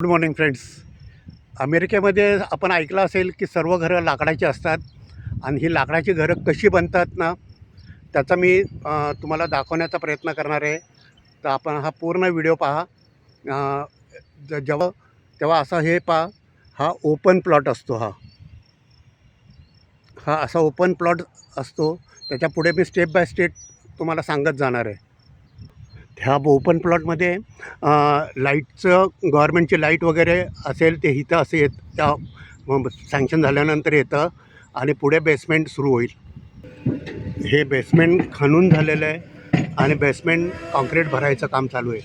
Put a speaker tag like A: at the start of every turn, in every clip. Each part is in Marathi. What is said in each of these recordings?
A: Good morning friends. अमेरिकेमध्ये आपण ऐकलं असेल की सर्व घरं लाकडाची असतात आणि ही लाकडाची घरं कशी बनतात ना, त्याचा मी तुम्हाला दाखवण्याचा प्रयत्न करणार आहे. तर आपण हा पूर्ण व्हिडिओ पहा. अ, जेव्हा तेव्हा असं हे पहा, हा ओपन प्लॉट असतो. हा असा ओपन प्लॉट असतो. त्याच्या पुढे मी स्टेप बाय स्टेप तुम्हाला सांगत जाणार आहे. ह्या ओपन प्लॉटमध्ये लाईटचं गव्हर्मेंटची लाईट वगैरे असेल ते इथं असं त्या सँक्शन झाल्यानंतर येतं आणि पुढे बेसमेंट सुरू होईल. हे बेसमेंट खणून झालेलं आहे आणि बेसमेंट कॉन्क्रीट भरायचं काम चालू आहे.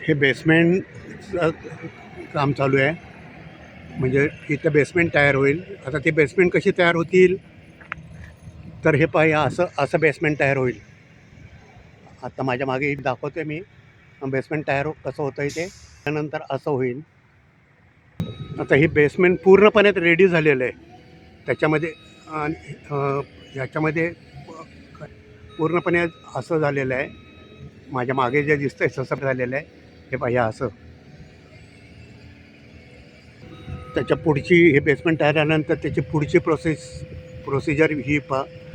A: हे बेसमेंटचं काम चालू आहे, म्हणजे इथं बेसमेंट तयार होईल. आता ते बेसमेंट कशी तयार होतील तर हे पाहा, असं बेसमेंट तयार होईल. आता माझ्या मागे एक दाखवतो आहे मी बेसमेंट तयार कसं होतं आहे ते. त्यानंतर असं होईल. आता हे बेसमेंट पूर्णपणे रेडी झालेलं आहे. त्याच्यामध्ये ह्याच्यामध्ये पूर्णपणे असं झालेलं आहे. माझ्या मागे जे दिसतं आहे तसं झालेलं आहे. हे पाहिजे असं. त्याच्या पुढची हे बेसमेंट तयार झाल्यानंतर त्याची पुढची प्रोसिजर ही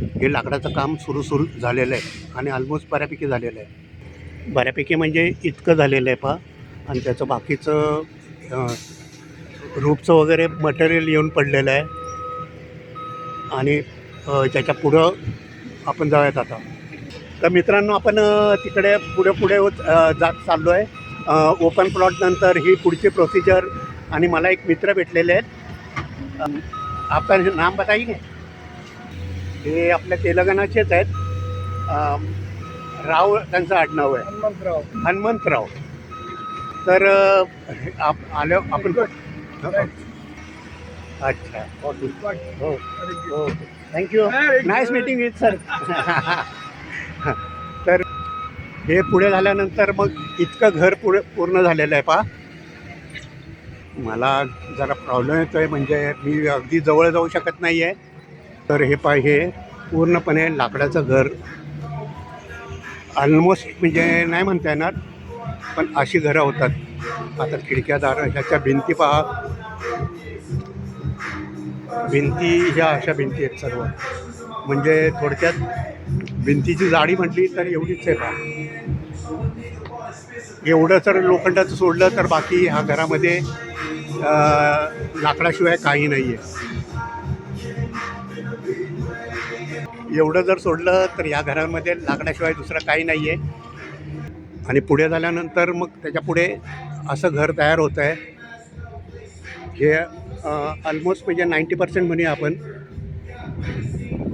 A: हे लाकडाचं काम सुरू झालेलं आहे आणि ऑलमोस्ट बऱ्यापैकी झालेलं आहे. बऱ्यापैकी म्हणजे इतकं झालेलं आहे आणि त्याचं बाकीचं रूफचं वगैरे मटेरियल येऊन पडलेलं आहे आणि त्याच्या पुढं आपण जाऊयात आता. तर मित्रांनो, आपण तिकडे पुढे जात चाललो आहे. ओपन प्लॉटनंतर ही पुढची प्रोसिजर. आणि मला एक मित्र भेटलेले आहेत. आपण नाम बताइए. हे आपल्या तेलंगणाचेच आहेत. राव त्यांचं आडनाव आहे, हनुमंतराव. तर आलो आपण. अच्छा, ओके. हो हो, thank you. Nice meeting with sir. तर हे पुढे झाल्यानंतर मग इतकं घर पूर्ण झालेलं आहे पहा. मला जरा प्रॉब्लेम येतो आहे, म्हणजे मी अगदी जवळ जाऊ शकत नाही आहे. तर हे हे पूर्णपणे लाकडाचं घर ऑलमोस्ट, म्हणजे नाही म्हणता येणार, पण अशी घरं होतात. आता खिडक्या दारं ह्याच्या भिंती पहा. भिंती ह्या अशा भिंती आहेत सर्व. म्हणजे थोडक्यात भिंतीची जाडी म्हटली तर एवढीच आहे पहा. एवढं जर लोखंडाचं सोडलं तर बाकी ह्या घरामध्ये लाकडाशिवाय काही नाही आहे. एवढं जर सोडलं तर या घरामध्ये लाकडाशिवाय दुसरं काही नाही आहे. आणि पुढे झाल्यानंतर मग त्याच्या पुढे असं घर तयार होतं आहे. हे ऑलमोस्ट म्हणजे 90% म्हणूया आपण.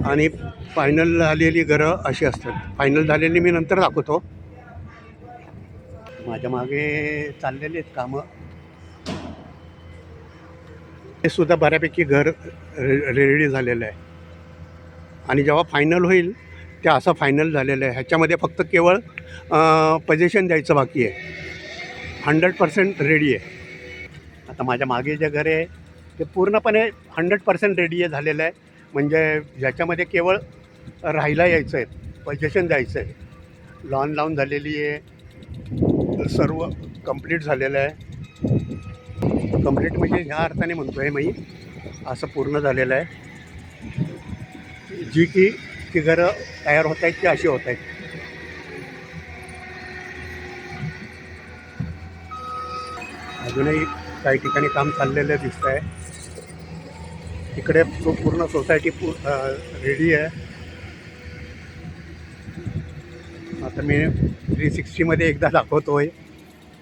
A: आणि फायनल झालेली घरं अशी असतात. फायनल झालेली मी नंतर दाखवतो. माझ्या मागे चाललेले आहेत कामं. हे सुद्धा बऱ्यापैकी घर रेडी झालेलं आहे. आणि जेव्हा फायनल होईल ते असं फायनल झालेलं आहे. ह्याच्यामध्ये फक्त केवळ पोझिशन द्यायचं बाकी आहे. 100% रेडी आहे. आता माझ्या मागे जे घर आहे ते पूर्णपणे 100% रेडी झालेलं आहे. म्हणजे ज्याच्यामध्ये केवळ राहायला यायचं आहे, पोझिशन द्यायचं आहे. लॉन लावून झालेली आहे. सर्व कंप्लीट झालेलं आहे. कंप्लीट म्हणजे ह्या अर्थाने म्हणतो आहे मी, असं पूर्ण झालेलं आहे. जी की ती घरं तयार होत आहेत ती अशी होत आहेत. अजूनही काही ठिकाणी काम चाललेलं दिसतं आहे. इकडे पूर्ण सोसायटी रेडी आहे. आता मी 360मध्ये एकदा दाखवतो आहे.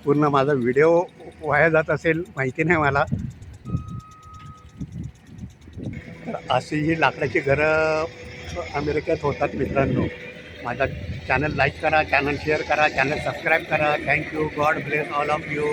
A: पूर्ण माझा व्हिडिओ वाया जात असेल माहिती नाही मला. तर अशी ही लाकडाची घरं अमेरिकेत होतात मित्रांनो. माझा चॅनल लाईक करा, चॅनल शेअर करा, चॅनल सबस्क्राईब करा. Thank you. God bless all of you.